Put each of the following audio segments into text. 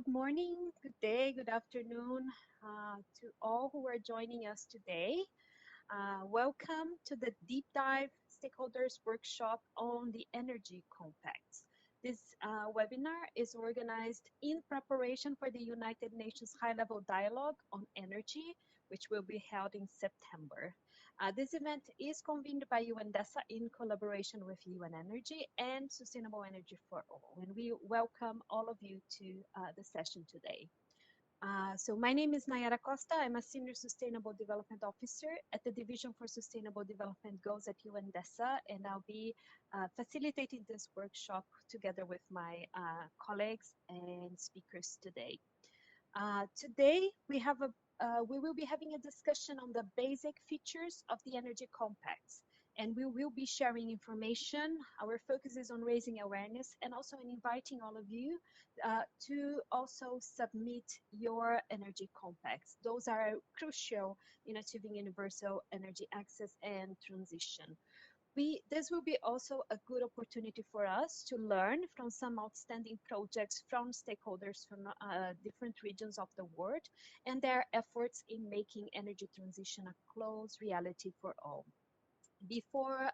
Good morning, good day, good afternoon to all who are joining us today. Welcome to the Deep Dive Stakeholders Workshop on the Energy Compact. This webinar is organized in preparation for the United Nations High-Level Dialogue on Energy, which will be held in September. This event is convened by UNDESA in collaboration with UN Energy and Sustainable Energy for All. And we welcome all of you to the session today. So my name is Nayara Costa. I'm a Senior Sustainable Development Officer at the Division for Sustainable Development Goals at UNDESA, and I'll be facilitating this workshop together with my colleagues and speakers today. Today we will be having a discussion on the basic features of the Energy Compacts, and we will be sharing information. Our focus is on raising awareness and also in inviting all of you to also submit your energy compacts. Those are crucial in achieving universal energy access and transition. This will be also a good opportunity for us to learn from some outstanding projects from stakeholders from different regions of the world and their efforts in making energy transition a close reality for all. Before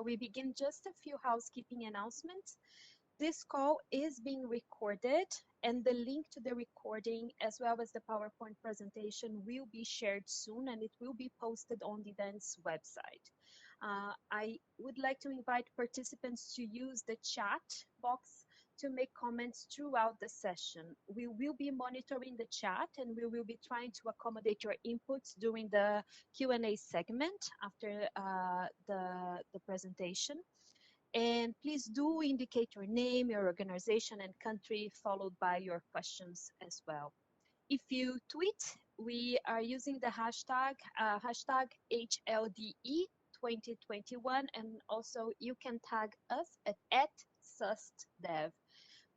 we begin, just a few housekeeping announcements. This call is being recorded, and the link to the recording as well as the PowerPoint presentation will be shared soon, and it will be posted on the event's website. I would like to invite participants to use the chat box to make comments throughout the session. We will be monitoring the chat, and we will be trying to accommodate your inputs during the Q&A segment after the presentation. And please do indicate your name, your organization, and country, followed by your questions as well. If you tweet, we are using the hashtag HLDE 2021, and also you can tag us at @SustDev.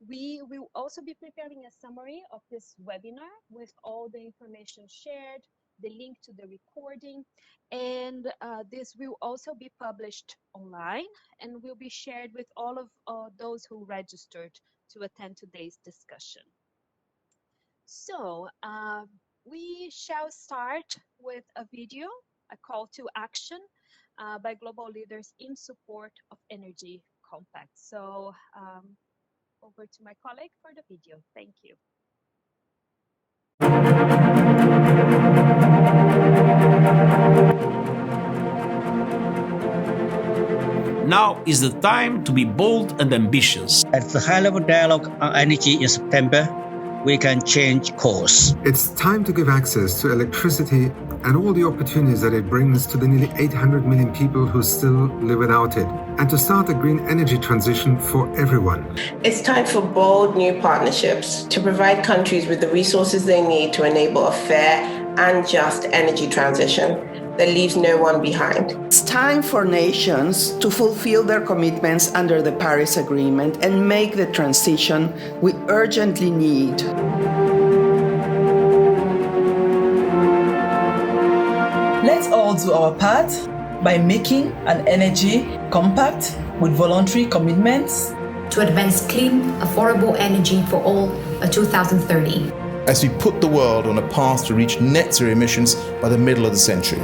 We will also be preparing a summary of this webinar with all the information shared, the link to the recording, and this will also be published online and will be shared with all of those who registered to attend today's discussion. So we shall start with a video, a call to action by global leaders in support of energy compacts. So over to my colleague for the video. Thank you. Now is the time to be bold and ambitious. At the high-level dialogue on energy in September, we can change course. It's time to give access to electricity and all the opportunities that it brings to the nearly 800 million people who still live without it, and to start a green energy transition for everyone. It's time for bold new partnerships to provide countries with the resources they need to enable a fair and just energy transition that leaves no one behind. It's time for nations to fulfill their commitments under the Paris Agreement and make the transition we urgently need. Let's all do our part by making an energy compact with voluntary commitments to advance clean, affordable energy for all by 2030. As we put the world on a path to reach net zero emissions by the middle of the century.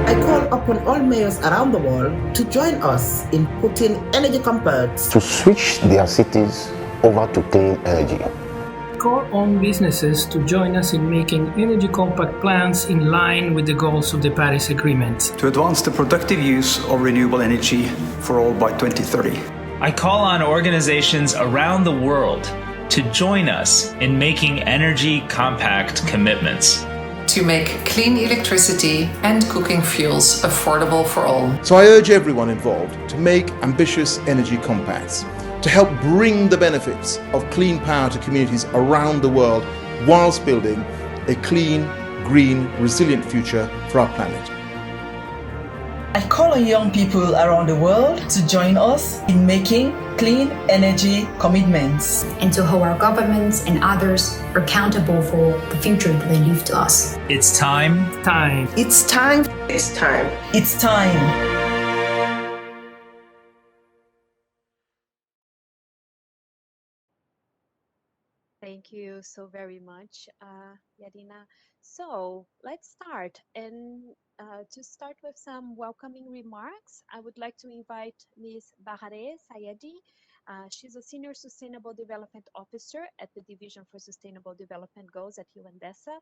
I call upon all mayors around the world to join us in putting energy compacts to switch their cities over to clean energy. Call on businesses to join us in making energy compact plans in line with the goals of the Paris Agreement. To advance the productive use of renewable energy for all by 2030. I call on organizations around the world to join us in making energy compact commitments. To make clean electricity and cooking fuels affordable for all. So I urge everyone involved to make ambitious energy compacts to help bring the benefits of clean power to communities around the world whilst building a clean, green, resilient future for our planet. I call on young people around the world to join us in making clean energy commitments. And to hold our governments and others accountable for the future that they leave to us. It's time. It's time. It's time. It's time. Thank you so very much, Yadina. So let's start. And to start with some welcoming remarks, I would like to invite Ms. Bahareh Sayedi. She's a Senior Sustainable Development Officer at the Division for Sustainable Development Goals at UNDESA,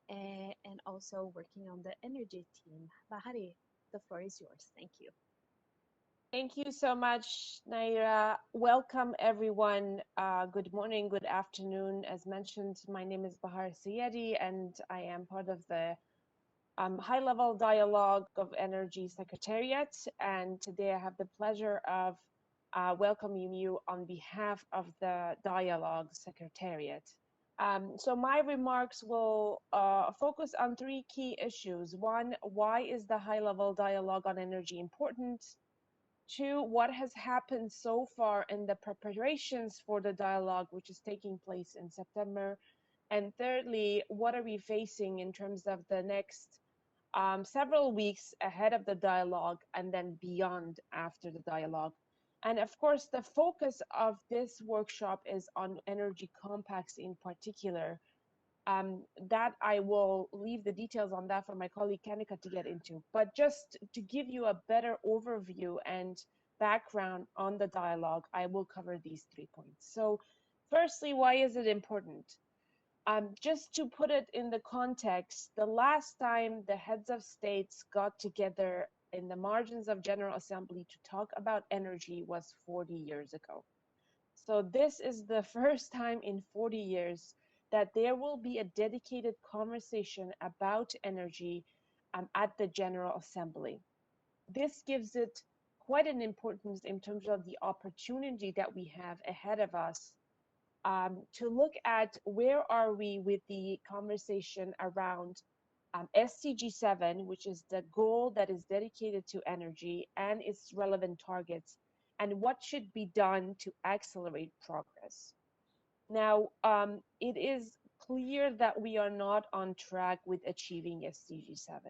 and also working on the energy team. Bahareh, the floor is yours. Thank you. Thank you so much, Naira. Welcome, everyone. Good morning, good afternoon. As mentioned, my name is Bahar Sayedi, and I am part of the High-Level Dialogue of Energy Secretariat. And today I have the pleasure of welcoming you on behalf of the Dialogue Secretariat. So my remarks will focus on three key issues. One, why is the High-Level Dialogue on Energy important? Two, what has happened so far in the preparations for the dialogue, which is taking place in September? And thirdly, what are we facing in terms of the next several weeks ahead of the dialogue and then beyond after the dialogue? And of course, the focus of this workshop is on energy compacts in particular. That I will leave the details on that for my colleague Kanika to get into. But just to give you a better overview and background on the dialogue, I will cover these 3 points. So firstly, why is it important? Just to put it in the context, the last time the heads of states got together in the margins of General Assembly to talk about energy was 40 years ago. So this is the first time in 40 years that there will be a dedicated conversation about energy at the General Assembly. This gives it quite an importance in terms of the opportunity that we have ahead of us to look at where are we with the conversation around SDG 7, which is the goal that is dedicated to energy and its relevant targets, and what should be done to accelerate progress. Now, it is clear that we are not on track with achieving SDG 7.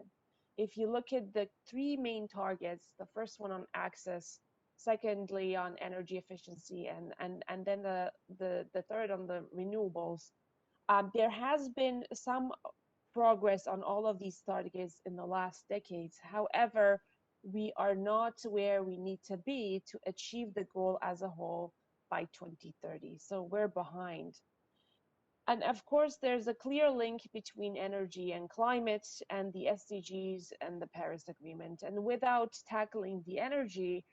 If you look at the 3 main targets, the first one on access, secondly on energy efficiency, and then the third on the renewables, there has been some progress on all of these targets in the last decades. However, we are not where we need to be to achieve the goal as a whole by 2030. So we're behind. And of course, there's a clear link between energy and climate and the SDGs and the Paris Agreement. And without tackling the energy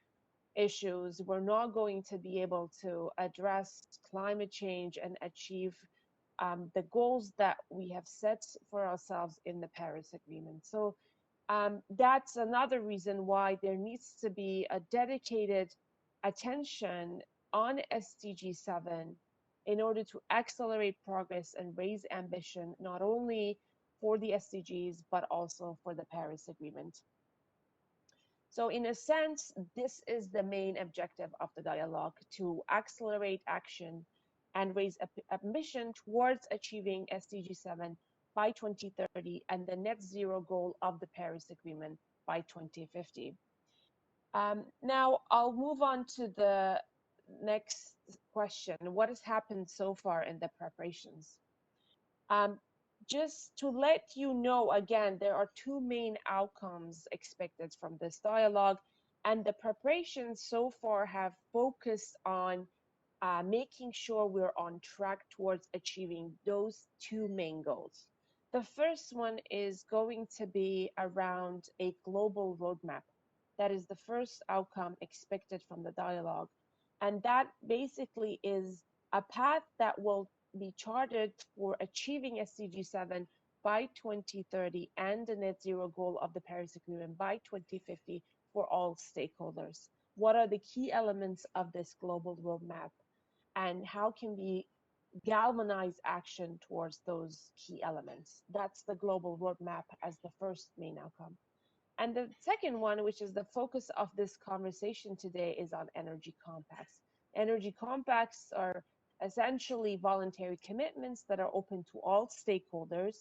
issues, we're not going to be able to address climate change and achieve the goals that we have set for ourselves in the Paris Agreement. So that's another reason why there needs to be a dedicated attention on SDG 7 in order to accelerate progress and raise ambition, not only for the SDGs, but also for the Paris Agreement. So in a sense, this is the main objective of the dialogue, to accelerate action and raise ambition towards achieving SDG 7 by 2030 and the net zero goal of the Paris Agreement by 2050. Now I'll move on to the next question. What has happened so far in the preparations? Just to let you know, again, there are 2 main outcomes expected from this dialogue, and the preparations so far have focused on making sure we're on track towards achieving those 2 main goals. The first one is going to be around a global roadmap. That is the first outcome expected from the dialogue. And that basically is a path that will be charted for achieving SDG 7 by 2030 and the net zero goal of the Paris Agreement by 2050 for all stakeholders. What are the key elements of this global roadmap, and how can we galvanize action towards those key elements? That's the global roadmap as the first main outcome. And the second one, which is the focus of this conversation today, is on energy compacts. Energy compacts are essentially voluntary commitments that are open to all stakeholders,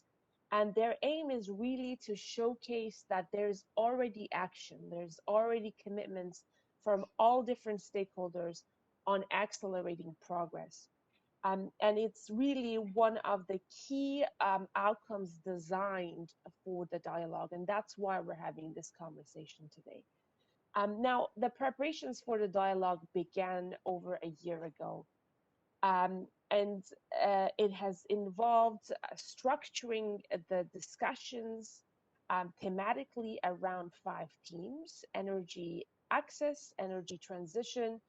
and their aim is really to showcase that there's already action, there's already commitments from all different stakeholders on accelerating progress. And it's really one of the key outcomes designed for the dialogue, and that's why we're having this conversation today. Now, the preparations for the dialogue began over a year ago, and it has involved structuring the discussions thematically around 5 themes: energy access, energy transition,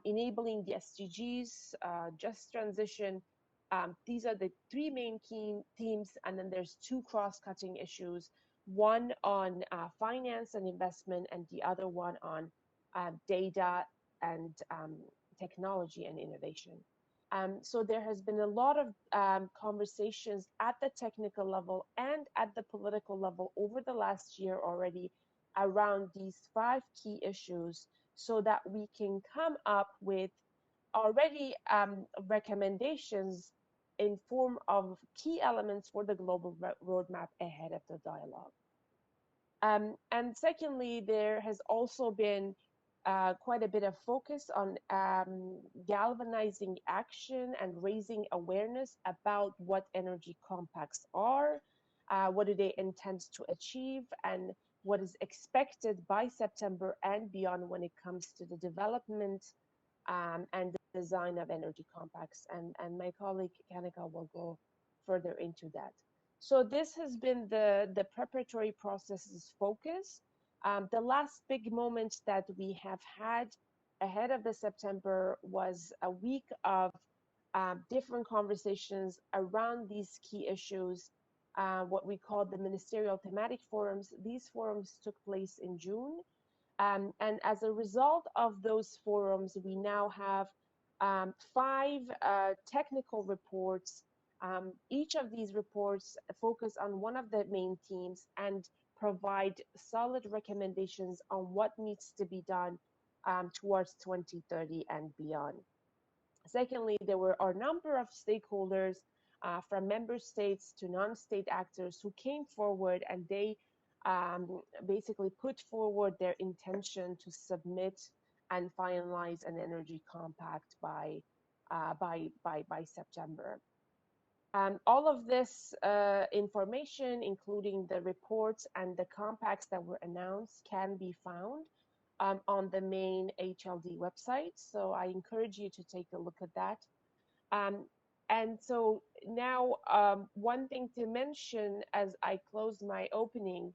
enabling the SDGs, just transition. These are the 3 main key themes, and then there's 2 cross-cutting issues, one on finance and investment, and the other one on data and technology and innovation. So there has been a lot of conversations at the technical level and at the political level over the last year already around these 5 key issues, so that we can come up with already recommendations in form of key elements for the global roadmap ahead of the dialogue. And secondly, there has also been quite a bit of focus on galvanizing action and raising awareness about what energy compacts are, what do they intend to achieve, and what is expected by September and beyond when it comes to the development and the design of energy compacts. And my colleague Kanika will go further into that. So this has been the preparatory process's focus. The last big moment that we have had ahead of the September was a week of different conversations around these key issues, what we call the ministerial thematic forums. These forums took place in June. And as a result of those forums, we now have 5 technical reports. Each of these reports focus on one of the main themes and provide solid recommendations on what needs to be done towards 2030 and beyond. Secondly, there were a number of stakeholders from member states to non-state actors who came forward, and they basically put forward their intention to submit and finalize an energy compact by September. All of this information, including the reports and the compacts that were announced, can be found on the main HLD website. So I encourage you to take a look at that. And so now, one thing to mention as I close my opening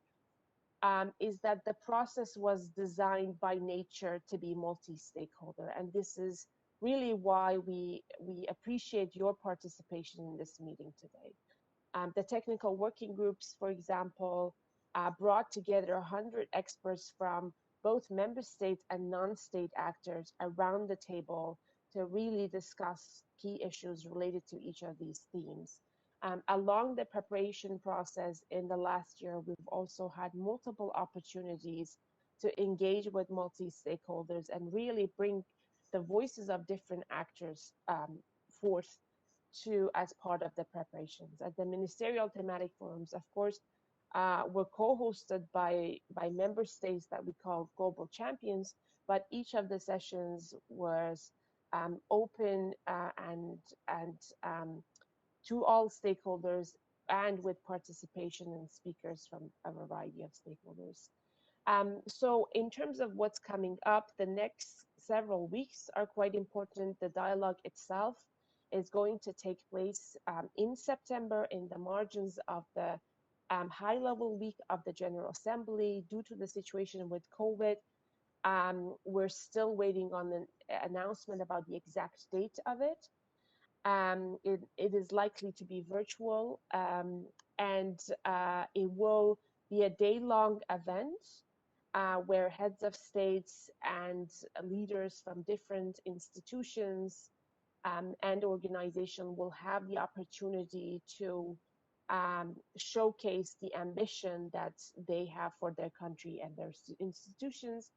is that the process was designed by nature to be multi-stakeholder. And this is really why we appreciate your participation in this meeting today. The technical working groups, for example, brought together 100 experts from both member state and non-state actors around the table to really discuss key issues related to each of these themes. Along the preparation process in the last year, we've also had multiple opportunities to engage with multi-stakeholders and really bring the voices of different actors forth as part of the preparations. At the ministerial thematic forums, of course, were co-hosted by member states that we call global champions, but each of the sessions was open and to all stakeholders, and with participation and speakers from a variety of stakeholders. So in terms of what's coming up, the next several weeks are quite important. The dialogue itself is going to take place in September in the margins of the high-level week of the General Assembly. Due to the situation with COVID, we're still waiting on an announcement about the exact date of it. It is likely to be virtual, and it will be a day-long event where heads of states and leaders from different institutions and organizations will have the opportunity to showcase the ambition that they have for their country and their institutions.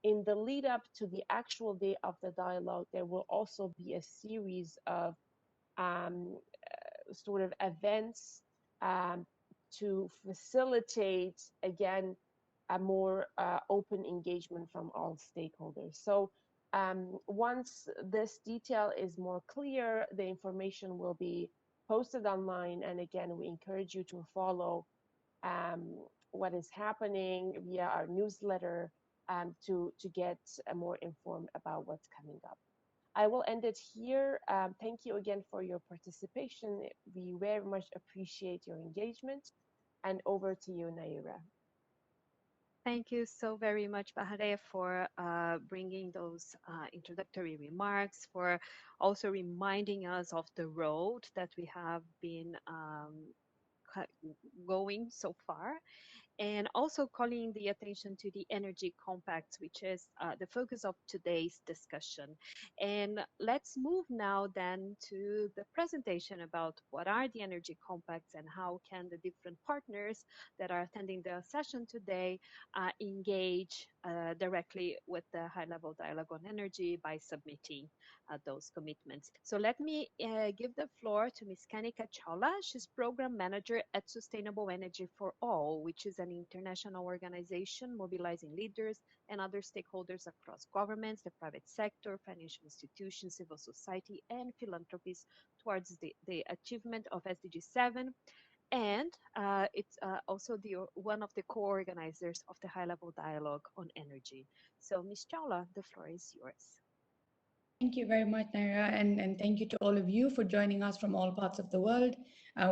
In the lead up to the actual day of the dialogue, there will also be a series of sort of events to facilitate, again, a more open engagement from all stakeholders. So Once this detail is more clear, the information will be posted online. And again, we encourage you to follow what is happening via our newsletter to get more informed about what's coming up. I will end it here. Thank you again for your participation. We very much appreciate your engagement. And over to you, Naira. Thank you so very much, Bahare, for bringing those introductory remarks, for also reminding us of the road that we have been going so far, and also calling the attention to the energy compacts, which is the focus of today's discussion. And let's move now then to the presentation about what are the energy compacts and how can the different partners that are attending the session today engage directly with the high-level dialogue on energy by submitting those commitments. So let me give the floor to Ms. Kanika Chawla. She's program manager at Sustainable Energy for All, which is an international organization mobilizing leaders and other stakeholders across governments, the private sector, financial institutions, civil society, and philanthropies towards the achievement of SDG 7. And it's also one of the co-organizers of the high-level dialogue on energy. So Ms. Chawla, the floor is yours. Thank you very much, Naira, and thank you to all of you for joining us from all parts of the world.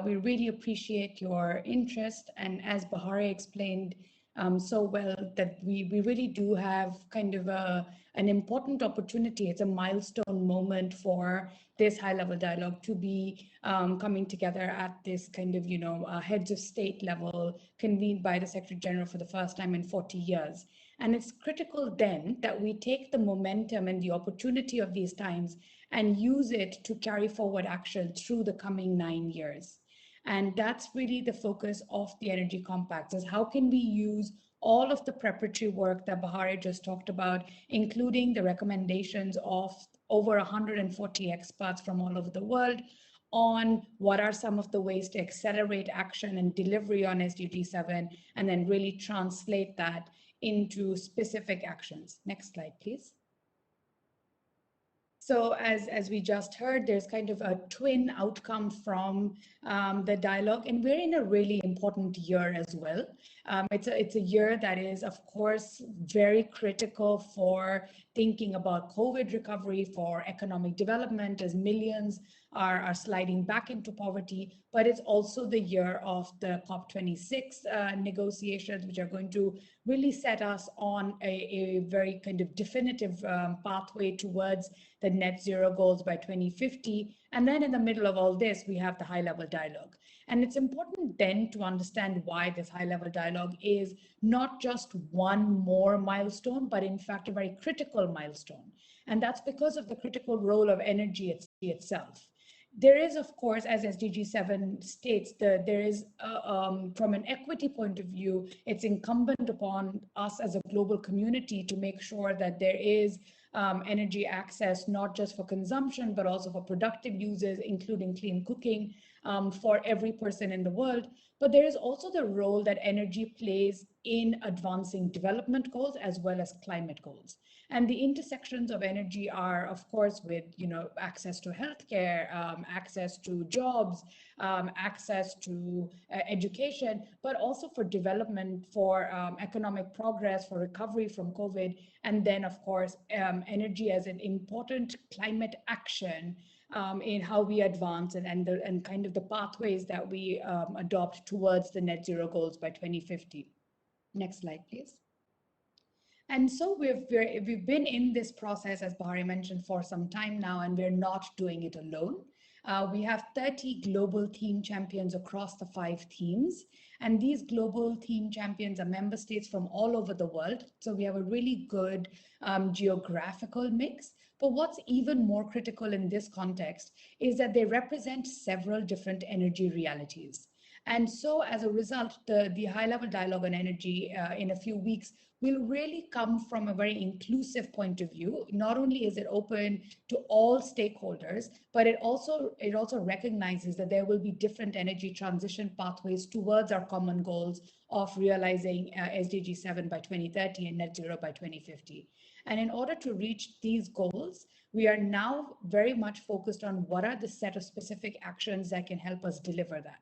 We really appreciate your interest, and as Bahare explained so well, that we really do have kind of an important opportunity. It's a milestone moment for this high-level dialogue to be coming together at this kind of, heads of state level convened by the Secretary General for the first time in 40 years. And it's critical then that we take the momentum and the opportunity of these times and use it to carry forward action through the coming 9 years. And that's really the focus of the Energy Compacts, is how can we use all of the preparatory work that Bahare just talked about, including the recommendations of over 140 experts from all over the world, on what are some of the ways to accelerate action and delivery on SDG 7, and then really translate that into specific actions. Next slide, please. So as we just heard, there's kind of a twin outcome from the dialogue, and we're in a really important year as well. It's a year that is, of course, very critical for thinking about COVID recovery, for economic development, as millions are sliding back into poverty, but it's also the year of the COP26 negotiations, which are going to really set us on a very kind of definitive pathway towards the net zero goals by 2050. And then in the middle of all this, we have the high-level dialogue. And it's important then to understand why this high-level dialogue is not just one more milestone, but in fact a very critical milestone. And that's because of the critical role of energy itself. There is, of course, as SDG 7 states, there is, from an equity point of view, it's incumbent upon us as a global community to make sure that there is energy access, not just for consumption, but also for productive uses, including clean cooking for every person in the world. But there is also the role that energy plays in advancing development goals as well as climate goals. And the intersections of energy are, of course, with access to healthcare, access to jobs, access to education, but also for development, for economic progress, for recovery from COVID, and then, of course, energy as an important climate action in how we advance and kind of the pathways that we adopt towards the net zero goals by 2050. Next slide, please. And so we've been in this process, as Bahare mentioned, for some time now, and we're not doing it alone. We have 30 global team champions across the 5 themes. And these global team champions are member states from all over the world. So we have a really good geographical mix. But what's even more critical in this context is that they represent several different energy realities. And so as a result, the high-level dialogue on energy in a few weeks will really come from a very inclusive point of view. Not only is it open to all stakeholders, but it also recognizes that there will be different energy transition pathways towards our common goals of realizing SDG 7 by 2030 and net zero by 2050. And in order to reach these goals, we are now very much focused on what are the set of specific actions that can help us deliver that.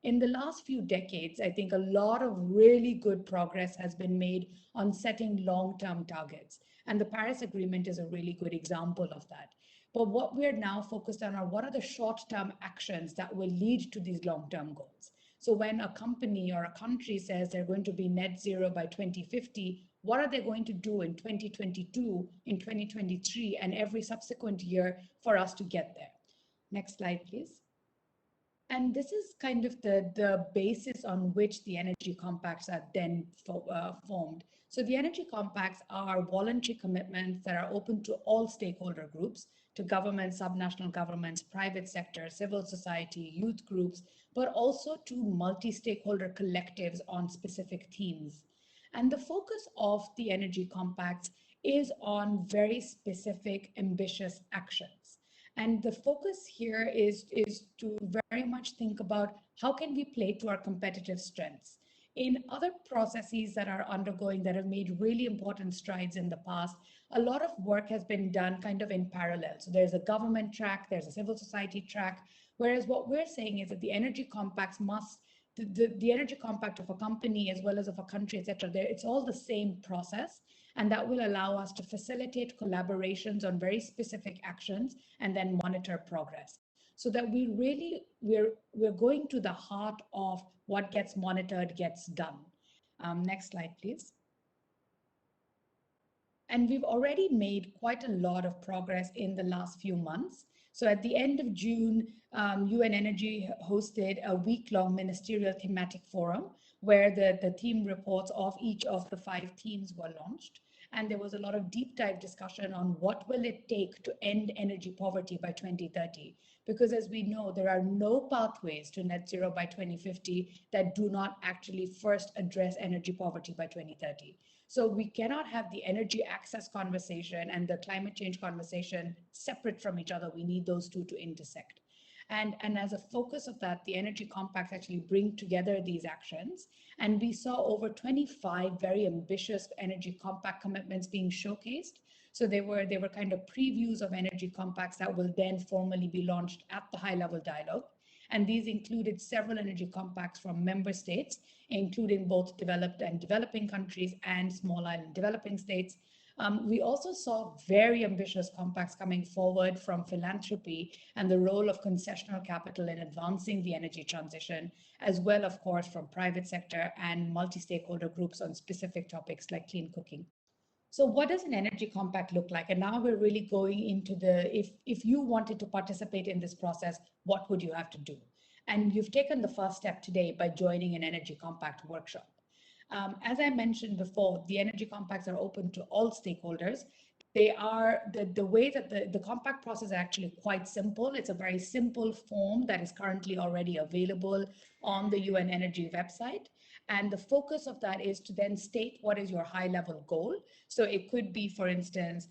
In the last few decades, I think a lot of really good progress has been made on setting long-term targets. And the Paris Agreement is a really good example of that. But what we're now focused on are what are the short-term actions that will lead to these long-term goals. So when a company or a country says they're going to be net zero by 2050, what are they going to do in 2022, in 2023, and every subsequent year for us to get there? Next slide, please. And this is kind of the basis on which the energy compacts are then formed. So the energy compacts are voluntary commitments that are open to all stakeholder groups, to governments, subnational governments, private sector, civil society, youth groups, but also to multi-stakeholder collectives on specific themes. And the focus of the energy compacts is on very specific, ambitious actions. And the focus here is to very much think about how can we play to our competitive strengths. In other processes that are undergoing that have made really important strides in the past, a lot of work has been done kind of in parallel. So there's a government track, there's a civil society track, whereas what we're saying is that the energy compacts must, the energy compact of a company as well as of a country, etc., it's all the same process. And that will allow us to facilitate collaborations on very specific actions and then monitor progress. So that we're going to the heart of what gets monitored gets done. Next slide, please. And we've already made quite a lot of progress in the last few months. So at the end of June, UN Energy hosted a week-long ministerial thematic forum where the theme reports of each of the 5 themes were launched. And there was a lot of deep dive discussion on what will it take to end energy poverty by 2030. Because as we know, there are no pathways to net zero by 2050 that do not actually first address energy poverty by 2030. So we cannot have the energy access conversation and the climate change conversation separate from each other. We need those two to intersect. And as a focus of that, the energy compacts actually bring together these actions. And we saw over 25 very ambitious energy compact commitments being showcased. So they were kind of previews of energy compacts that will then formally be launched at the high-level dialogue. And these included several energy compacts from member states, including both developed and developing countries and small island developing states. We also saw very ambitious compacts coming forward from philanthropy and the role of concessional capital in advancing the energy transition, as well, of course, from private sector and multi-stakeholder groups on specific topics like clean cooking. So what does an energy compact look like? And now we're really going into if you wanted to participate in this process, what would you have to do? And you've taken the first step today by joining an energy compact workshop. As I mentioned before, the energy compacts are open to all stakeholders. They are the way that the compact process is actually quite simple. It's a very simple form that is currently already available on the UN Energy website. And the focus of that is to then state what is your high-level goal. So it could be, for instance,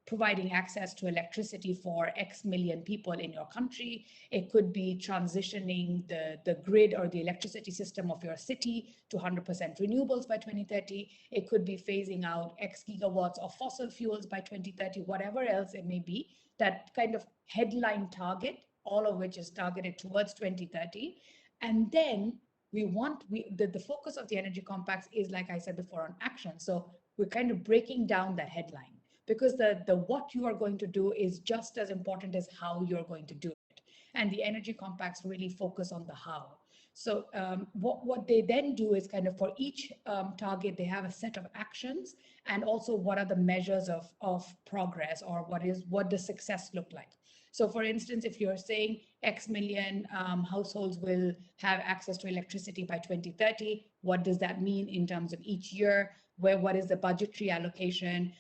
providing access to electricity for X million people in your country. It could be transitioning the grid or the electricity system of your city to 100% renewables by 2030. It could be phasing out X gigawatts of fossil fuels by 2030, whatever else it may be, that kind of headline target, all of which is targeted towards 2030. And then the focus of the energy compacts is, like I said before, on action. So we're kind of breaking down that headline, because the what you are going to do is just as important as how you're going to do it. And the energy compacts really focus on the how. So what they then do is kind of for each target, they have a set of actions and also what are the measures of progress, or what does success look like. So for instance, if you're saying X million households will have access to electricity by 2030, what does that mean in terms of each year? What is the budgetary allocation?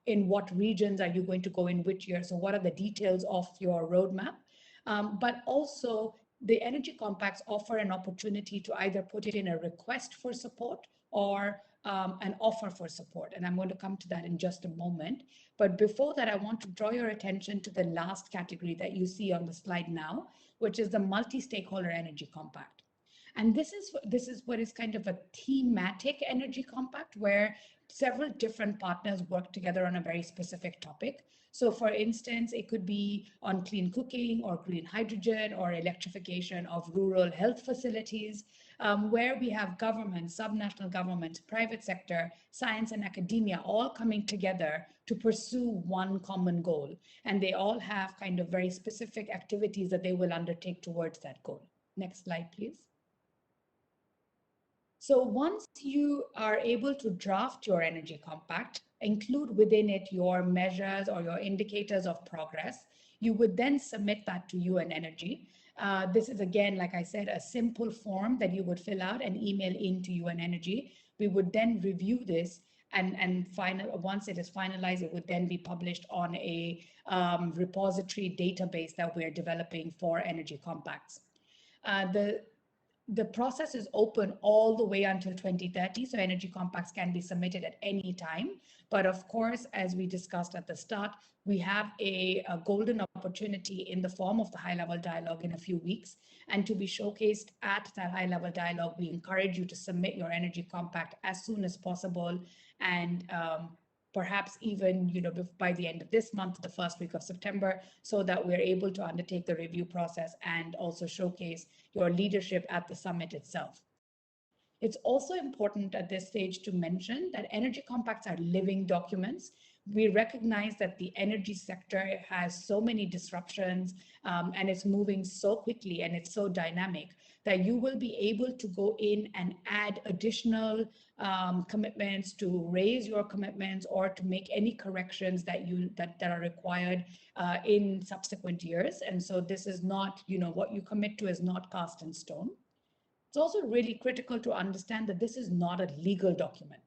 In what regions are you going to go in which year? So what are the details of your roadmap? But also the energy compacts offer an opportunity to either put it in a request for support or an offer for support. And I'm going to come to that in just a moment. But before that, I want to draw your attention to the last category that you see on the slide now, which is the multi-stakeholder energy compact. And this is what is kind of a thematic energy compact, where several different partners work together on a very specific topic. So for instance, it could be on clean cooking or green hydrogen or electrification of rural health facilities, where we have governments, subnational governments, private sector, science and academia all coming together to pursue one common goal. And they all have kind of very specific activities that they will undertake towards that goal. Next slide, please. So once you are able to draft your energy compact, include within it your measures or your indicators of progress, you would then submit that to UN Energy. This is, again, like I said, a simple form that you would fill out and email into UN Energy. We would then review this, and once it is finalized, it would then be published on a repository database that we're developing for energy compacts. The process is open all the way until 2030, so energy compacts can be submitted at any time. But of course, as we discussed at the start, we have a golden opportunity in the form of the high-level dialogue in a few weeks. And to be showcased at that high-level dialogue, we encourage you to submit your energy compact as soon as possible, and perhaps even by the end of this month, the first week of September, so that we're able to undertake the review process and also showcase your leadership at the summit itself. It's also important at this stage to mention that energy compacts are living documents. We recognize that the energy sector has so many disruptions, and it's moving so quickly and it's so dynamic that you will be able to go in and add additional commitments, to raise your commitments, or to make any corrections that are required in subsequent years. And so this is not, what you commit to is not cast in stone. It's also really critical to understand that this is not a legal document.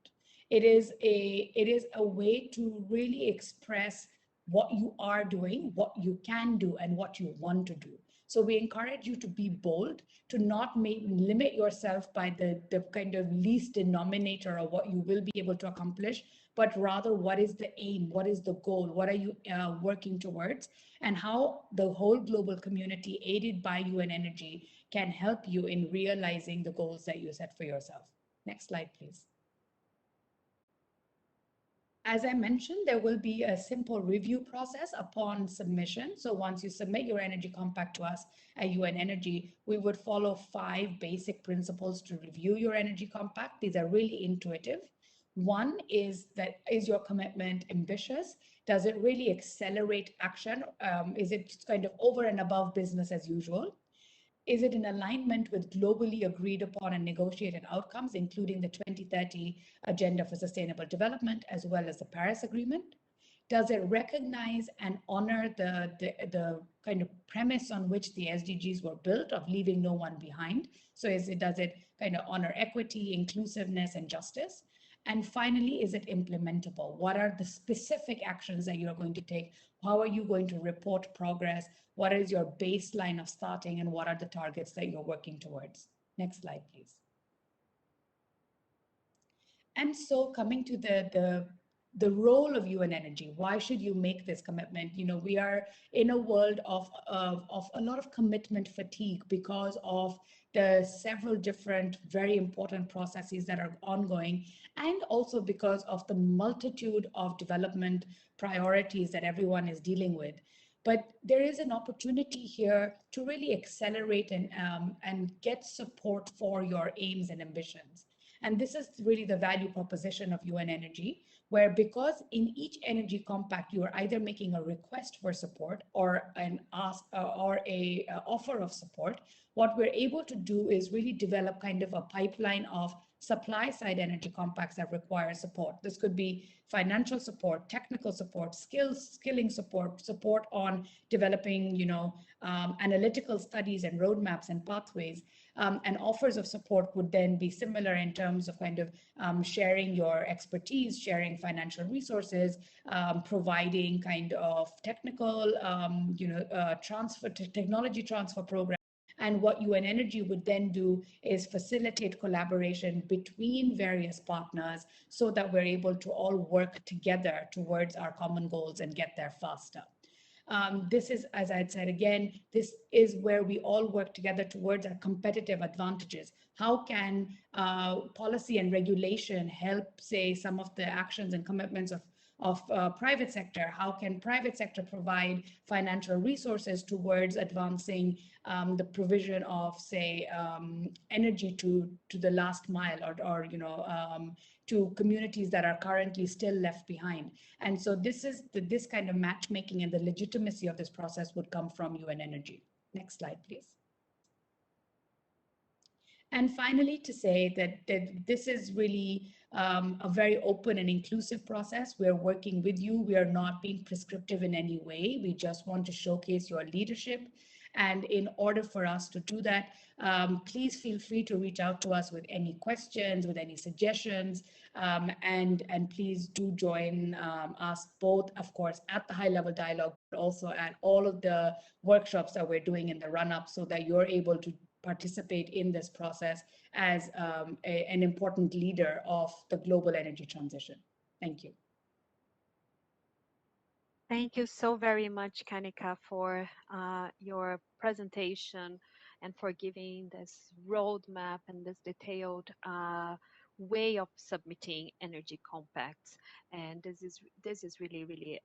It is a way to really express what you are doing, what you can do, and what you want to do. So we encourage you to be bold, to not limit yourself by the kind of least denominator of what you will be able to accomplish, but rather what is the aim, what is the goal, what are you working towards, and how the whole global community, aided by UN Energy, can help you in realizing the goals that you set for yourself. Next slide, please. As I mentioned, there will be a simple review process upon submission. So once you submit your energy compact to us at UN Energy, we would follow 5 basic principles to review your energy compact. These are really intuitive. One is that, is your commitment ambitious? Does it really accelerate action? Is it kind of over and above business as usual? Is it in alignment with globally agreed upon and negotiated outcomes, including the 2030 Agenda for Sustainable Development, as well as the Paris Agreement? Does it recognize and honor the kind of premise on which the SDGs were built, of leaving no one behind? So does it kind of honor equity, inclusiveness, and justice? And finally, is it implementable? What are the specific actions that you're going to take? How are you going to report progress? What is your baseline of starting, and what are the targets that you're working towards? Next slide, please. And so coming to the role of UN Energy, why should you make this commitment? We are in a world of a lot of commitment fatigue because of the several different very important processes that are ongoing, and also because of the multitude of development priorities that everyone is dealing with. But there is an opportunity here to really accelerate and get support for your aims and ambitions. And this is really the value proposition of UN Energy, where because in each energy compact, you are either making a request for support or an ask or a offer of support, what we're able to do is really develop kind of a pipeline of supply side energy compacts that require support. This could be financial support, technical support, skilling support on developing, analytical studies and roadmaps and pathways. And offers of support would then be similar in terms of kind of sharing your expertise, sharing financial resources, providing kind of technical, technology transfer programs. And what UN Energy would then do is facilitate collaboration between various partners so that we're able to all work together towards our common goals and get there faster. This is, as I had said again, this is where we all work together towards our competitive advantages. How can policy and regulation help, say, some of the actions and commitments of private sector? How can private sector provide financial resources towards advancing the provision of, say, energy to the last mile, or to communities that are currently still left behind? And so this kind of matchmaking and the legitimacy of this process would come from UN Energy. Next slide, please. And finally, to say that this is really a very open and inclusive process. We're working with you. We are not being prescriptive in any way. We just want to showcase your leadership. And in order for us to do that, please feel free to reach out to us with any questions, with any suggestions, and please do join us both, of course, at the high-level dialogue, but also at all of the workshops that we're doing in the run-up, so that you're able to participate in this process as an important leader of the global energy transition. Thank you. Thank you so very much, Kanika, for your presentation and for giving this roadmap and this detailed way of submitting energy compacts. And this is really, really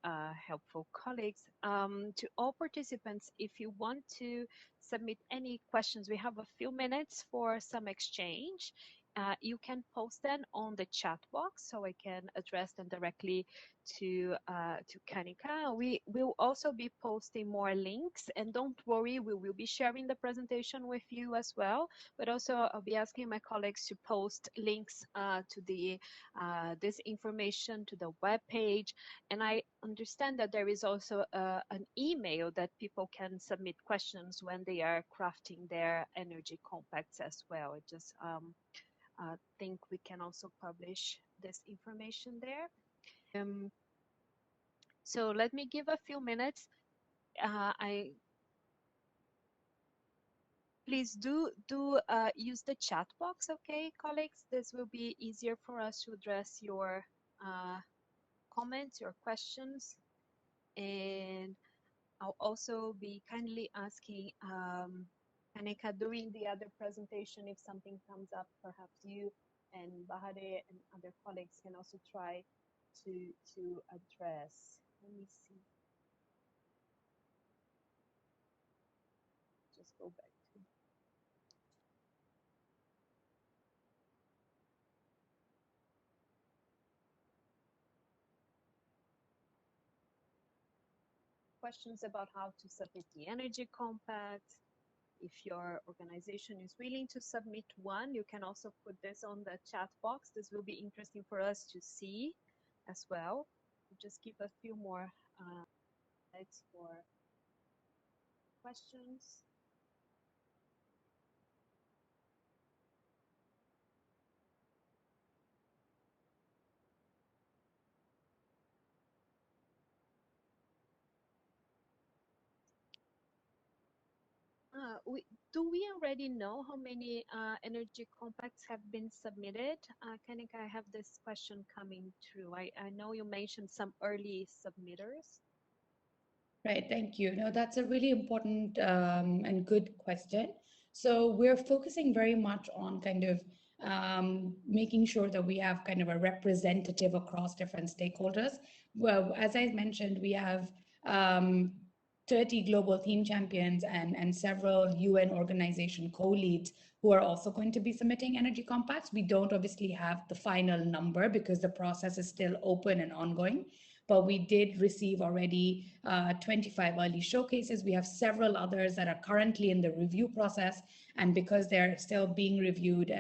helpful. Colleagues, to all participants, if you want to submit any questions, we have a few minutes for some exchange. You can post them on the chat box so I can address them directly to Kanika. We will also be posting more links, and don't worry, we will be sharing the presentation with you as well, but also I'll be asking my colleagues to post links to the this information to the web page. And I understand that there is also an email that people can submit questions when they are crafting their energy compacts as well. I just think we can also publish this information there. So let me give a few minutes. Please do use the chat box, okay, colleagues? This will be easier for us to address your comments, your questions. And I'll also be kindly asking Kanika during the other presentation, if something comes up, perhaps you and Bahare and other colleagues can also try to address. Let me see. Just go back to questions about how to submit the energy compact. If your organization is willing to submit one, you can also put this on the chat box. This will be interesting for us to see as well. Just give a few more minutes for questions. Do we already know how many energy compacts have been submitted? Kanika, I have this question coming through. I know you mentioned some early submitters. Right, thank you. No, that's a really important and good question. So we're focusing very much on kind of making sure that we have kind of a representative across different stakeholders. Well, as I mentioned, we have 30 global theme champions and several UN organization co-leads who are also going to be submitting energy compacts. We don't obviously have the final number because the process is still open and ongoing, but we did receive already 25 early showcases. We have several others that are currently in the review process, and because they're still being reviewed,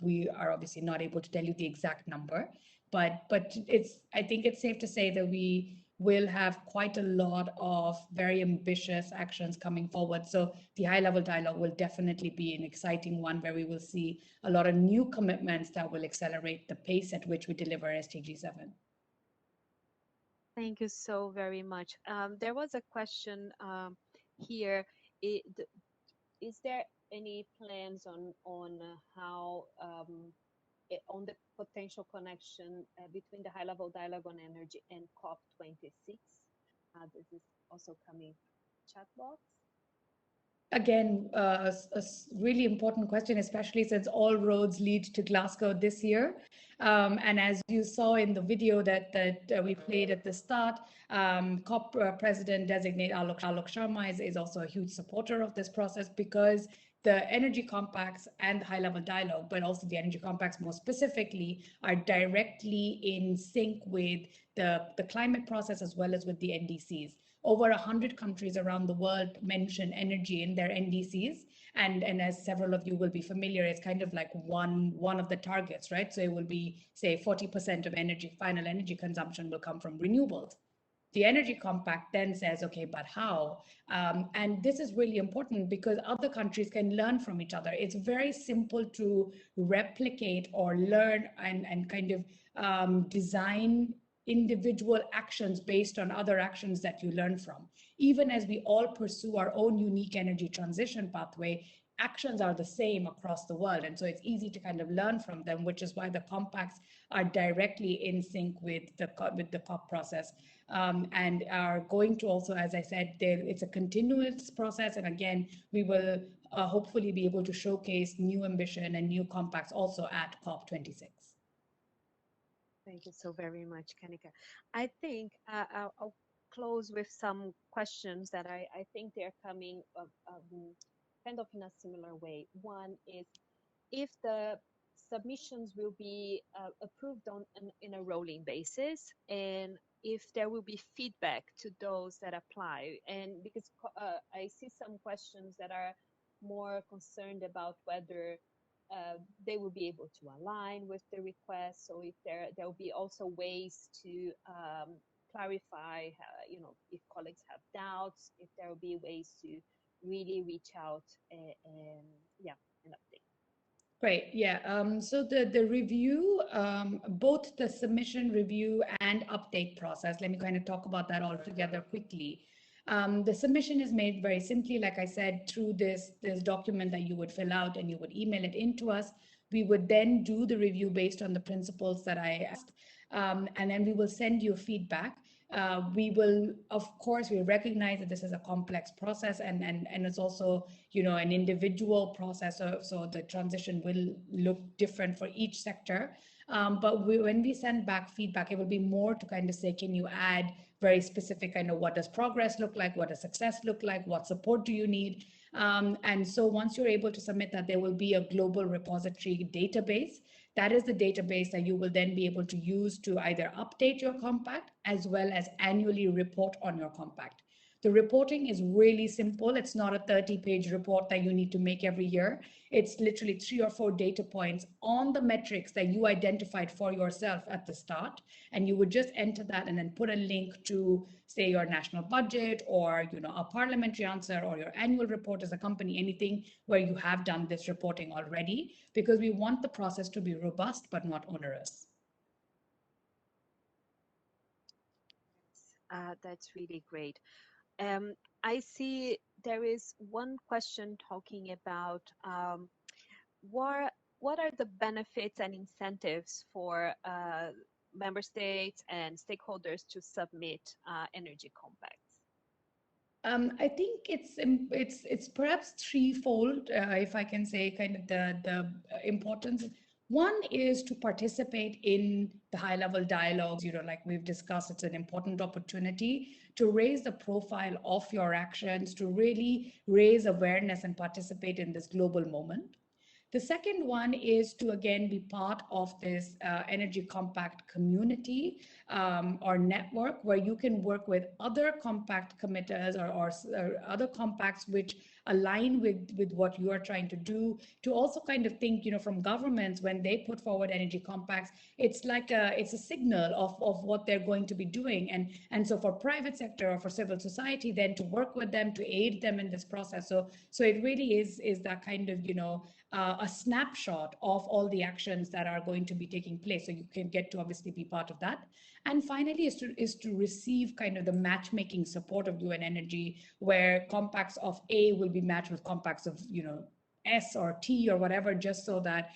we are obviously not able to tell you the exact number, but I think it's safe to say that we will have quite a lot of very ambitious actions coming forward. So the high-level dialogue will definitely be an exciting one where we will see a lot of new commitments that will accelerate the pace at which we deliver SDG 7. Thank you so very much. There was a question here. Is there any plans on how on the potential connection between the high-level dialogue on energy and COP26? This is also coming chat box. Again, a really important question, especially since all roads lead to Glasgow this year. And as you saw in the video that we played at the start, COP President designate Alok Sharma is also a huge supporter of this process, because the energy compacts and the high-level dialogue, but also the energy compacts more specifically, are directly in sync with the climate process as well as with the NDCs. Over 100 countries around the world mention energy in their NDCs. And as several of you will be familiar, it's kind of like one of the targets, right? So it will be, say, 40% of final energy consumption will come from renewables. The Energy Compact then says, okay, but how? And this is really important because other countries can learn from each other. It's very simple to replicate or learn and kind of design individual actions based on other actions that you learn from. Even as we all pursue our own unique energy transition pathway, actions are the same across the world. And so it's easy to kind of learn from them, which is why the compacts are directly in sync with the COP process. And are going to also, as I said, it's a continuous process. And again, we will hopefully be able to showcase new ambition and new compacts also at COP26. Thank you so very much, Kanika. I think I'll close with some questions that I think they're coming kind of in a similar way. One is, if the submissions will be approved in a rolling basis, and if there will be feedback to those that apply. And because I see some questions that are more concerned about whether they will be able to align with the request. So if there will be also ways to clarify, if colleagues have doubts, if there will be ways to really reach out and an update. Great. Yeah. So the review, both the submission review and update process, let me kind of talk about that all together quickly. The submission is made very simply, like I said, through this document that you would fill out and you would email it in to us. We would then do the review based on the principles that I asked, and then we will send you feedback. We will, of course, we recognize that this is a complex process, and it's also, an individual process. So the transition will look different for each sector. But when we send back feedback, it will be more to kind of say, can you add very specific kind of what does progress look like? What does success look like? What support do you need? And so once you're able to submit that, there will be a global repository database. That is the database that you will then be able to use to either update your compact as well as annually report on your compact. The reporting is really simple. It's not a 30-page report that you need to make every year. It's literally 3 or 4 data points on the metrics that you identified for yourself at the start. And you would just enter that and then put a link to, say, your national budget or, a parliamentary answer or your annual report as a company, anything where you have done this reporting already, because we want the process to be robust but not onerous. That's really great. I see there is one question talking about what are the benefits and incentives for member states and stakeholders to submit energy compacts? I think it's perhaps threefold, if I can say, kind of the importance. One is to participate in the high-level dialogues, like we've discussed. It's an important opportunity to raise the profile of your actions, to really raise awareness and participate in this global moment. The second one is to, again, be part of this energy compact community or network where you can work with other compact committers or other compacts which align with what you are trying to do, to also kind of think, from governments, when they put forward energy compacts, it's like it's a signal of what they're going to be doing. And so for private sector or for civil society, then to work with them, to aid them in this process. So it really is that kind of, a snapshot of all the actions that are going to be taking place. So you can get to obviously be part of that. And finally is to receive kind of the matchmaking support of UN Energy, where compacts of A will be matched with compacts of, S or T or whatever, just so that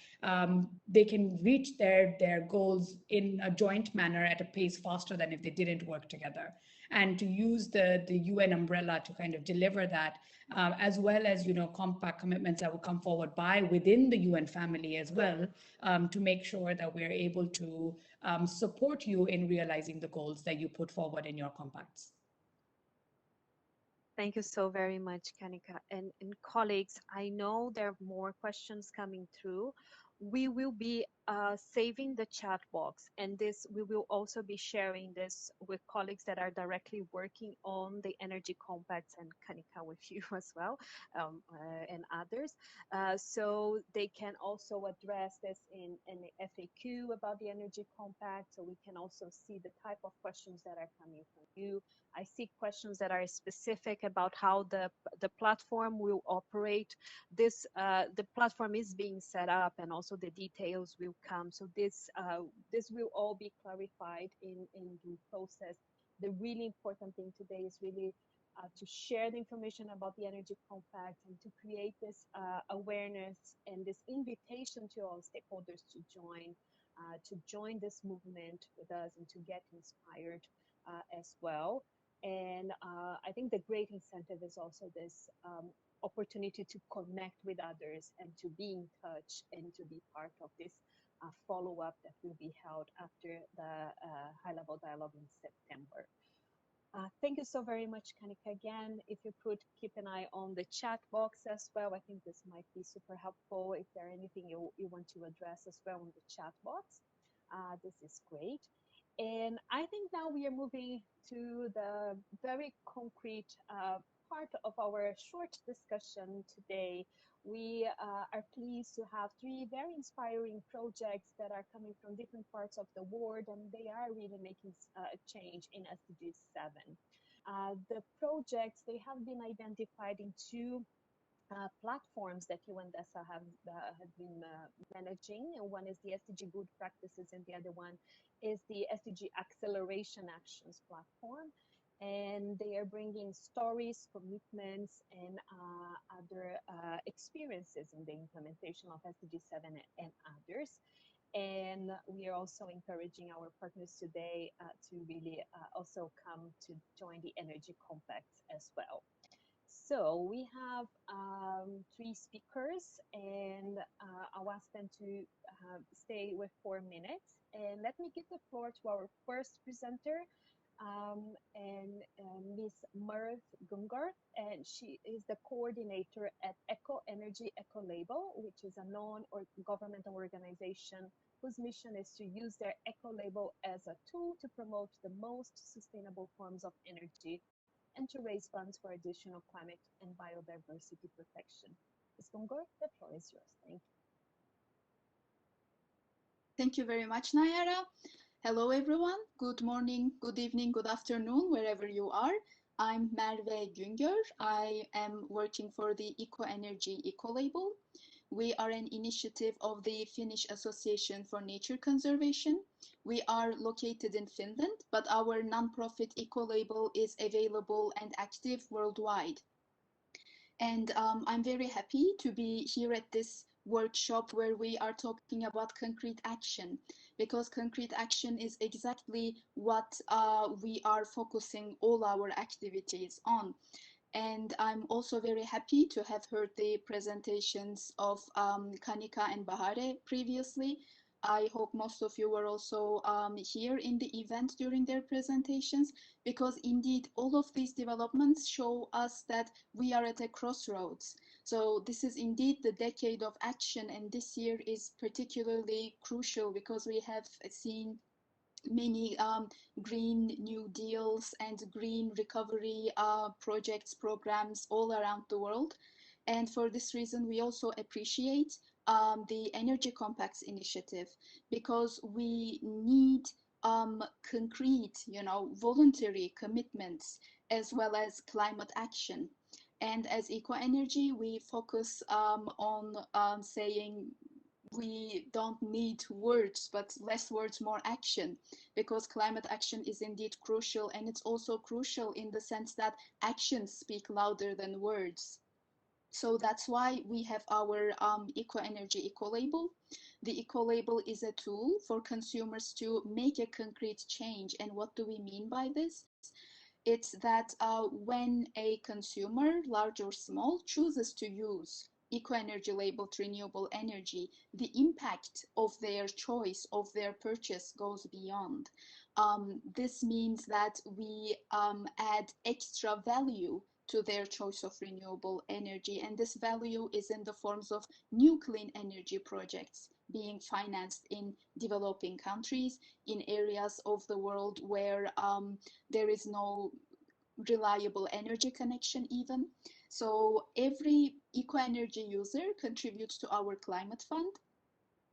they can reach their goals in a joint manner at a pace faster than if they didn't work together. and to use the UN umbrella to kind of deliver that, as well as, compact commitments that will come forward by within the UN family as well, to make sure that we're able to support you in realizing the goals that you put forward in your compacts. Thank you so very much, Kanika. And colleagues, I know there are more questions coming through. We will be saving the chat box, and we will also be sharing this with colleagues that are directly working on the energy compacts, and Kanika with you as well, and others. So they can also address this in the FAQ about the energy compact, so we can also see the type of questions that are coming from you. I see questions that are specific about how the platform will operate. The platform is being set up, and also the details will come. So this will all be clarified in due process. The really important thing today is really to share the information about the energy compact and to create this awareness and this invitation to all stakeholders to join this movement with us and to get inspired as well. And I think the great incentive is also this opportunity to connect with others and to be in touch and to be part of this follow-up that will be held after the high-level dialogue in September. Thank you so very much, Kanika. Again, if you could keep an eye on the chat box as well, I think this might be super helpful. If there anything you want to address as well in the chat box, this is great. And I think now we are moving to the very concrete part of our short discussion today. We are pleased to have 3 very inspiring projects that are coming from different parts of the world, and they are really making a change in SDG 7. The projects, they have been identified in 2 platforms that UNDESA have been managing. One is the SDG Good Practices, and the other one is the SDG Acceleration Actions platform. And they are bringing stories, commitments, and other experiences in the implementation of SDG 7 and others. And we are also encouraging our partners today to really also come to join the Energy Compact as well. So we have 3 speakers, and I'll ask them to stay with 4 minutes. And let me give the floor to our first presenter, Ms. Murth Gungar, and she is the coordinator at Eco Energy Eco Label, which is a non-governmental organization whose mission is to use their eco label as a tool to promote the most sustainable forms of energy and to raise funds for additional climate and biodiversity protection. Ms. Gungar, the floor is yours. Thank you. Thank you very much, Nayara. Hello, everyone. Good morning, good evening, good afternoon, wherever you are. I'm Merve Güngör. I am working for the Eco Energy Eco Label. We are an initiative of the Finnish Association for Nature Conservation. We are located in Finland, but our nonprofit Eco Label is available and active worldwide. And I'm very happy to be here at this workshop where we are talking about concrete action, because concrete action is exactly what we are focusing all our activities on. And I'm also very happy to have heard the presentations of Kanika and Bahare previously. I hope most of you were also here in the event during their presentations, because indeed all of these developments show us that we are at a crossroads. So this is indeed the decade of action, and this year is particularly crucial because we have seen many Green New Deals and green recovery projects, programs all around the world. And for this reason, we also appreciate the Energy Compacts initiative, because we need concrete, voluntary commitments as well as climate action. And as Eco Energy, we focus on saying we don't need words, but less words, more action, because climate action is indeed crucial, and it's also crucial in the sense that actions speak louder than words. So that's why we have our Eco Energy Eco Label. The Eco Label is a tool for consumers to make a concrete change. And what do we mean by this? It's that when a consumer, large or small, chooses to use eco-energy labeled renewable energy, the impact of their choice, of their purchase goes beyond. This means that we add extra value to their choice of renewable energy, and this value is in the forms of new clean energy projects being financed in developing countries, in areas of the world where there is no reliable energy connection even. So every eco-energy user contributes to our climate fund.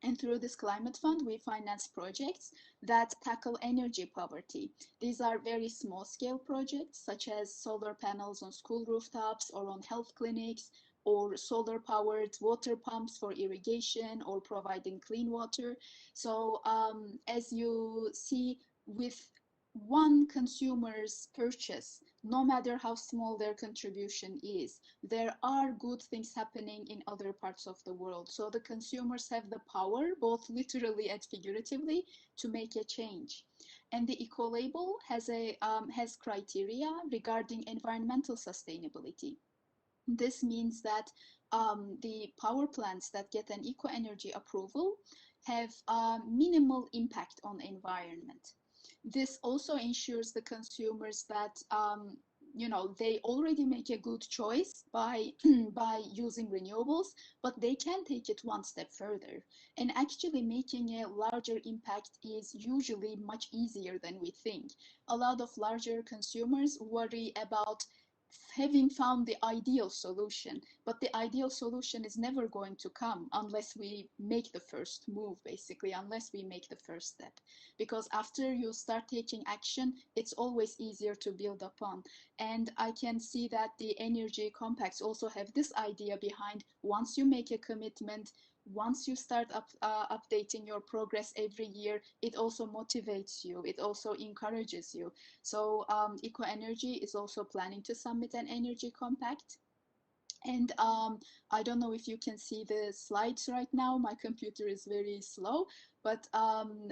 And through this climate fund, we finance projects that tackle energy poverty. These are very small scale projects, such as solar panels on school rooftops or on health clinics, or solar powered water pumps for irrigation or providing clean water. So as you see, with one consumer's purchase, no matter how small their contribution is, there are good things happening in other parts of the world. So the consumers have the power, both literally and figuratively, to make a change. And the eco-label has criteria regarding environmental sustainability. This means that the power plants that get an eco-energy approval have minimal impact on environment. This also ensures the consumers that they already make a good choice by by using renewables, but they can take it one step further. And actually making a larger impact is usually much easier than we think. A lot of larger consumers worry about having found the ideal solution, but the ideal solution is never going to come unless we make the first move, basically, unless we make the first step. Because after you start taking action, it's always easier to build upon. And I can see that the energy compacts also have this idea behind: once you make a commitment, once you start updating your progress every year, it also motivates you, it also encourages you. So Eco Energy is also planning to submit an energy compact. And I don't know if you can see the slides right now. My computer is very slow, but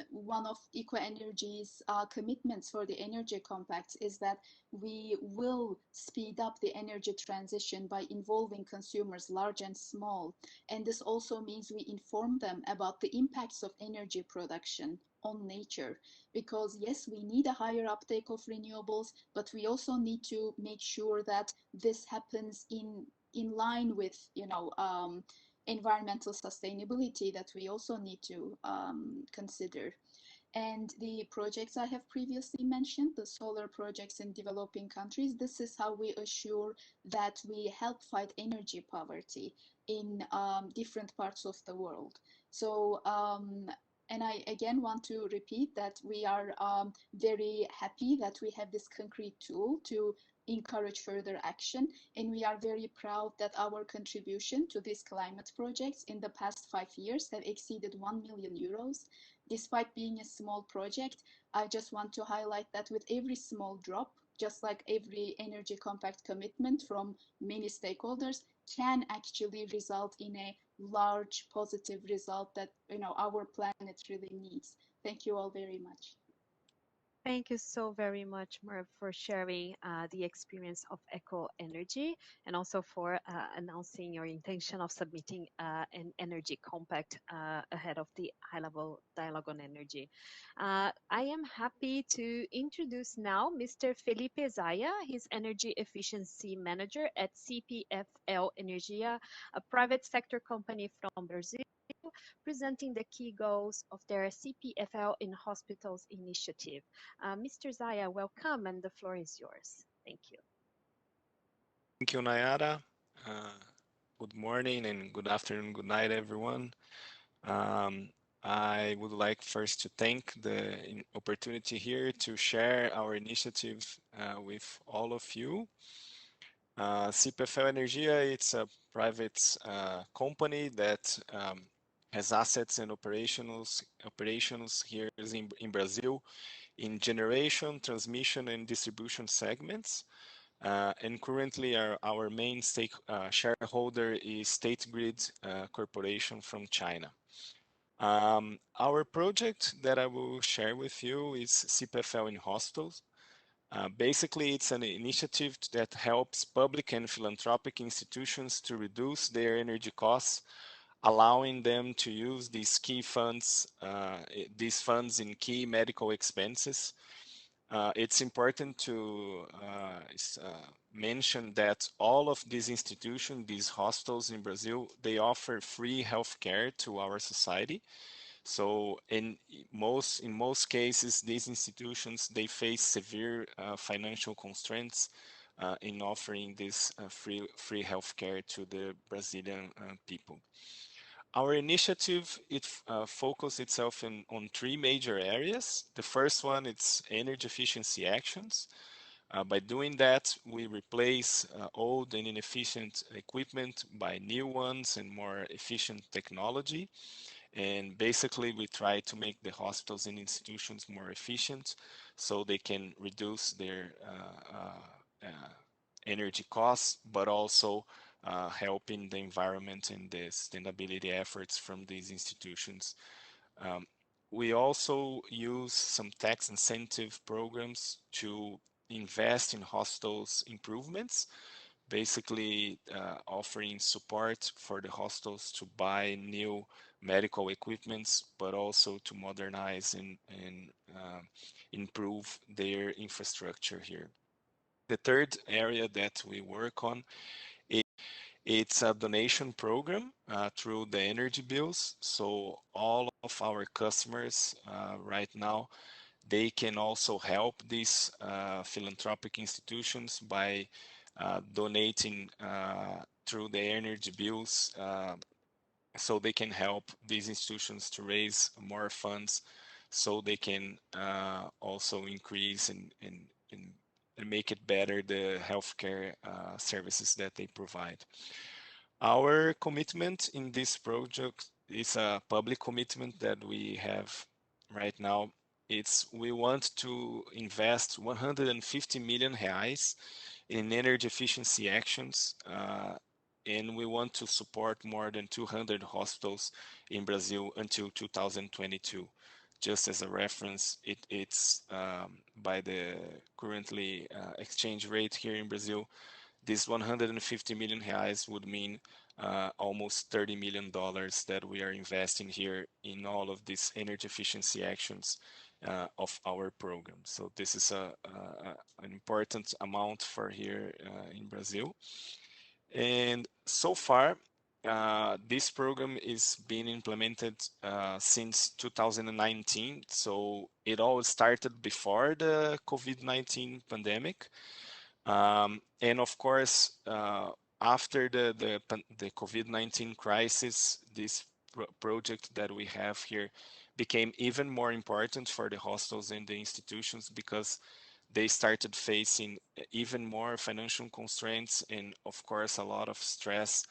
one of Eco Energy's commitments for the energy compact is that we will speed up the energy transition by involving consumers large and small. And this also means we inform them about the impacts of energy production on nature, because yes, we need a higher uptake of renewables, but we also need to make sure that this happens in line with environmental sustainability that we also need to consider. And the projects I have previously mentioned, the solar projects in developing countries, this is how we assure that we help fight energy poverty in different parts of the world. So and I again want to repeat that we are very happy that we have this concrete tool to encourage further action, and we are very proud that our contribution to these climate projects in the past 5 years have exceeded 1 million euros. Despite being a small project, I just want to highlight that with every small drop, just like every energy compact commitment from many stakeholders, can actually result in a large positive result that our planet really needs. Thank you all very much. Thank you so very much, Merv, for sharing the experience of Eco Energy, and also for announcing your intention of submitting an energy compact ahead of the high-level dialogue on energy. I am happy to introduce now Mr. Felipe Zaya. He's Energy Efficiency Manager at CPFL Energia, a private sector company from Brazil, presenting the key goals of their CPFL in Hospitals initiative. Mr. Zaya, welcome, and the floor is yours. Thank you. Thank you, Nayara. Good morning and good afternoon, good night, everyone. I would like first to thank the opportunity here to share our initiative with all of you. CPFL Energia, it's a private company that has assets and operations here in Brazil in generation, transmission, and distribution segments. And currently our main shareholder is State Grid Corporation from China. Our project that I will share with you is CPFL in Hospitals. Basically, it's an initiative that helps public and philanthropic institutions to reduce their energy costs, allowing them to use these funds in key medical expenses. It's important to mention that all of these institutions, these hospitals in Brazil, they offer free healthcare to our society. So in most cases, these institutions, they face severe financial constraints in offering this free healthcare to the Brazilian people. Our initiative, it focuses itself on three major areas. The first one, it's energy efficiency actions. By doing that, we replace old and inefficient equipment by new ones and more efficient technology. And basically, we try to make the hospitals and institutions more efficient so they can reduce their energy costs, but also helping the environment and the sustainability efforts from these institutions. Um, we also use some tax incentive programs to invest in hospitals improvements, basically offering support for the hospitals to buy new medical equipments, but also to modernize and improve their infrastructure here. The third area that we work on, it's a donation program through the energy bills. So all of our customers right now, they can also help these philanthropic institutions by donating through the energy bills, so they can help these institutions to raise more funds so they can also increase and make it better the healthcare services that they provide. Our commitment in this project is a public commitment that we have right now. We want to invest 150 million reais in energy efficiency actions, and we want to support more than 200 hospitals in Brazil until 2022. Just as a reference, it's by the currently exchange rate here in Brazil, this 150 million reais would mean almost $30 million that we are investing here in all of these energy efficiency actions of our program. So this is an important amount for here in Brazil. And so far, this program is being implemented since 2019. So it all started before the COVID-19 pandemic. And of course, after the COVID-19 crisis, this project that we have here became even more important for the hospitals and the institutions because they started facing even more financial constraints and, of course, a lot of stress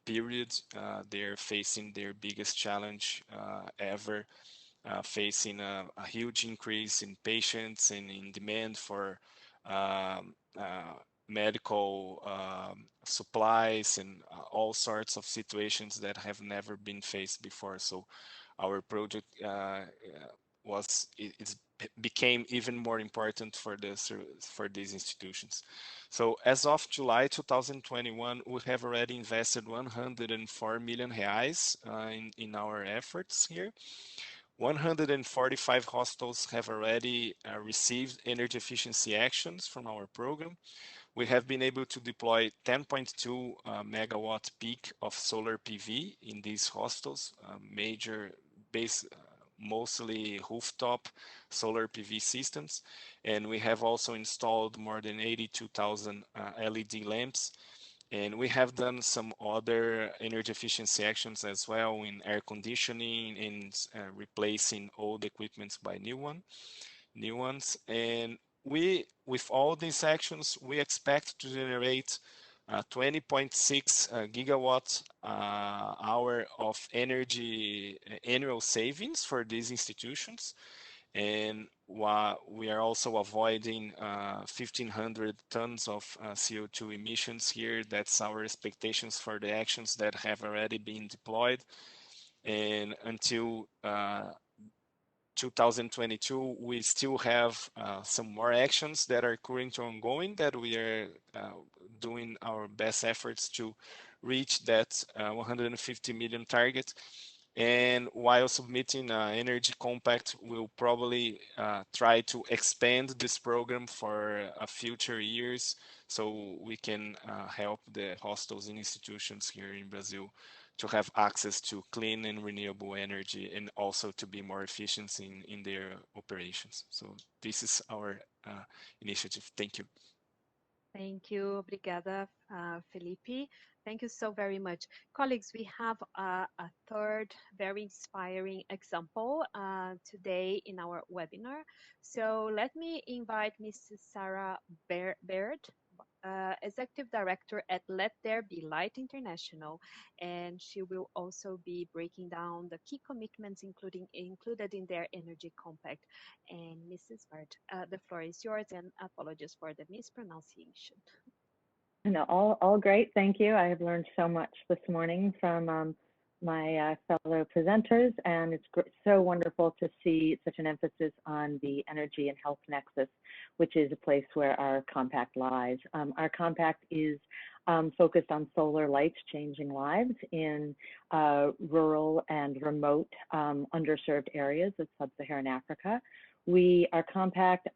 periods. They're facing their biggest challenge ever, facing a huge increase in patients and in demand for medical supplies and all sorts of situations that have never been faced before. So our project became even more important for these institutions. So as of July 2021, we have already invested 104 million reais in our efforts here. 145 hospitals have already received energy efficiency actions from our program. We have been able to deploy 10.2 megawatt peak of solar PV in these hospitals, major base, mostly rooftop solar PV systems. And we have also installed more than 82,000 LED lamps. And we have done some other energy efficiency actions as well in air conditioning and replacing old equipments by new ones. And with all these actions, we expect to generate 20.6 gigawatt hour of energy annual savings for these institutions. And we are also avoiding 1,500 tons of CO2 emissions here. That's our expectations for the actions that have already been deployed. And until 2022, we still have some more actions that are currently ongoing that we are doing our best efforts to reach that 150 million target. And while submitting Energy Compact, we'll probably try to expand this program for future years so we can help the hostels and institutions here in Brazil to have access to clean and renewable energy and also to be more efficient in their operations. So this is our initiative. Thank you. Thank you, obrigada, Felipe. Thank you so very much. Colleagues, we have a third very inspiring example today in our webinar. So let me invite Mrs. Sarah Baird, Executive Director at Let There Be Light International, and she will also be breaking down the key commitments included in their Energy Compact. And Mrs. Baird, the floor is yours, and apologies for the mispronunciation. No, all great. Thank you. I have learned so much this morning from my fellow presenters, and it's so wonderful to see such an emphasis on the energy and health nexus, which is a place where our compact lies. Our compact is focused on solar lights changing lives in rural and remote underserved areas of sub-Saharan Africa. Our compact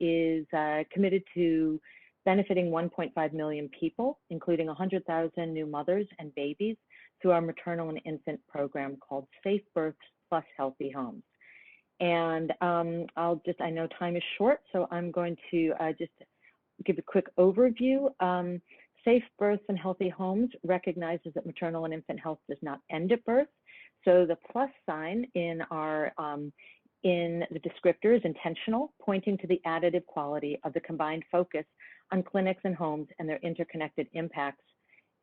is committed to benefiting 1.5 million people, including 100,000 new mothers and babies, through our maternal and infant program called Safe Births Plus Healthy Homes. And I know time is short, so I'm going to just give a quick overview. Safe Births and Healthy Homes recognizes that maternal and infant health does not end at birth. So the plus sign in the descriptor is intentional, pointing to the additive quality of the combined focus on clinics and homes and their interconnected impacts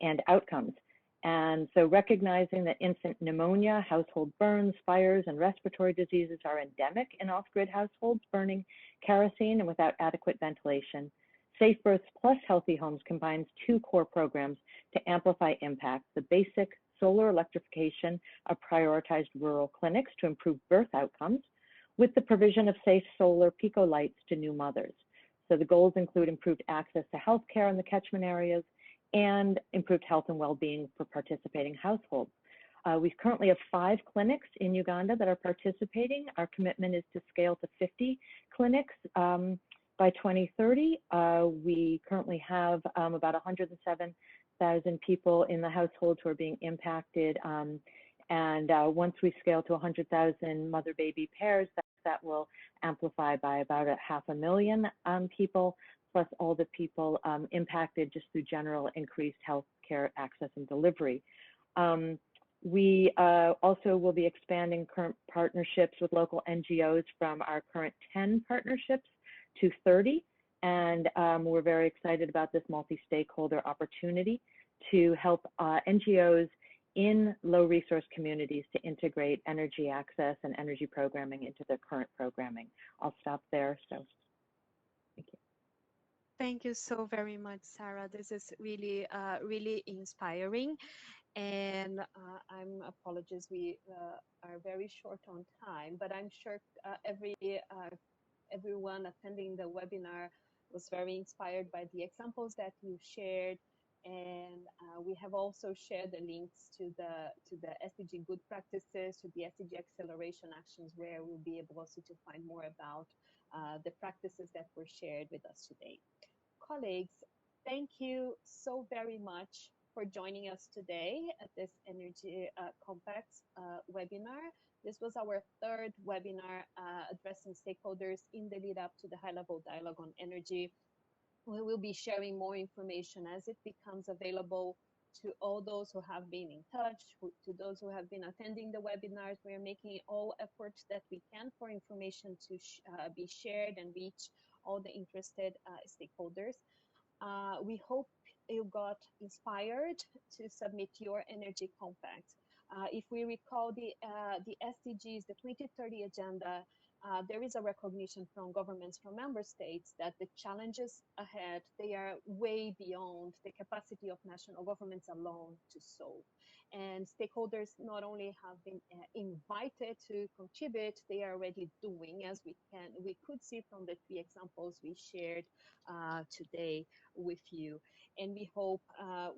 and outcomes. And so recognizing that infant pneumonia, household burns, fires, and respiratory diseases are endemic in off-grid households burning kerosene and without adequate ventilation, Safe Births Plus Healthy Homes combines two core programs to amplify impact: the basic solar electrification of prioritized rural clinics to improve birth outcomes, with the provision of safe solar pico lights to new mothers. So the goals include improved access to healthcare in the catchment areas and improved health and well-being for participating households. We currently have 5 clinics in Uganda that are participating. Our commitment is to scale to 50 clinics by 2030. We currently have about 107,000 people in the households who are being impacted. And once we scale to 100,000 mother-baby pairs, that will amplify by about 500,000 people, plus all the people impacted just through general increased health care access and delivery. We also will be expanding current partnerships with local NGOs from our current 10 partnerships to 30. And we're very excited about this multi-stakeholder opportunity to help NGOs in low resource communities to integrate energy access and energy programming into their current programming. I'll stop there. So thank you. Thank you so very much, Sarah. This is really, really inspiring. And I'm apologies, we are very short on time, but I'm sure everyone attending the webinar was very inspired by the examples that you shared. And we have also shared the links to the SDG good practices, to the SDG acceleration actions, where we'll be able also to find more about the practices that were shared with us today. Colleagues, thank you so very much for joining us today at this Energy Compact webinar. This was our 3rd webinar addressing stakeholders in the lead up to the high-level dialogue on energy. We will be sharing more information as it becomes available to all those who have been in touch, to those who have been attending the webinars. We are making all efforts that we can for information to be shared and reach all the interested stakeholders. We hope you got inspired to submit your Energy Compact. If we recall the SDGs, the 2030 Agenda, there is a recognition from governments, from member states, that the challenges ahead, they are way beyond the capacity of national governments alone to solve. And stakeholders not only have been invited to contribute, they are already doing, as we could see from the 3 examples we shared today with you. And we hope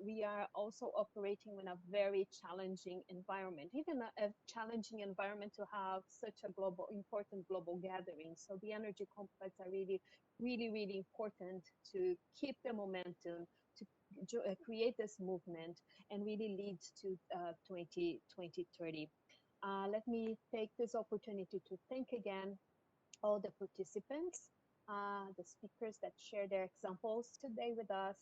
we are also operating in a very challenging environment, even a challenging environment to have such a important global gathering. So the energy complex are really, really, really important to keep the momentum, to create this movement and really lead to 2030. Let me take this opportunity to thank again all the participants, the speakers that share their examples today with us,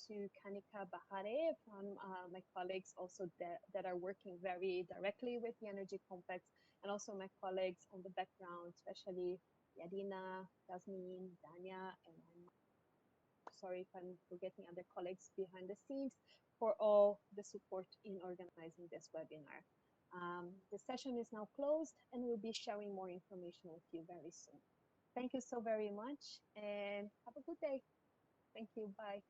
to Kanika Bahare from my colleagues also that are working very directly with the energy complex, and also my colleagues on the background, especially Yadina, Jasmine, Dania, and I'm sorry if I'm forgetting other colleagues behind the scenes, for all the support in organizing this webinar. The session is now closed and we'll be sharing more information with you very soon. Thank you so very much and have a good day. Thank you. Bye.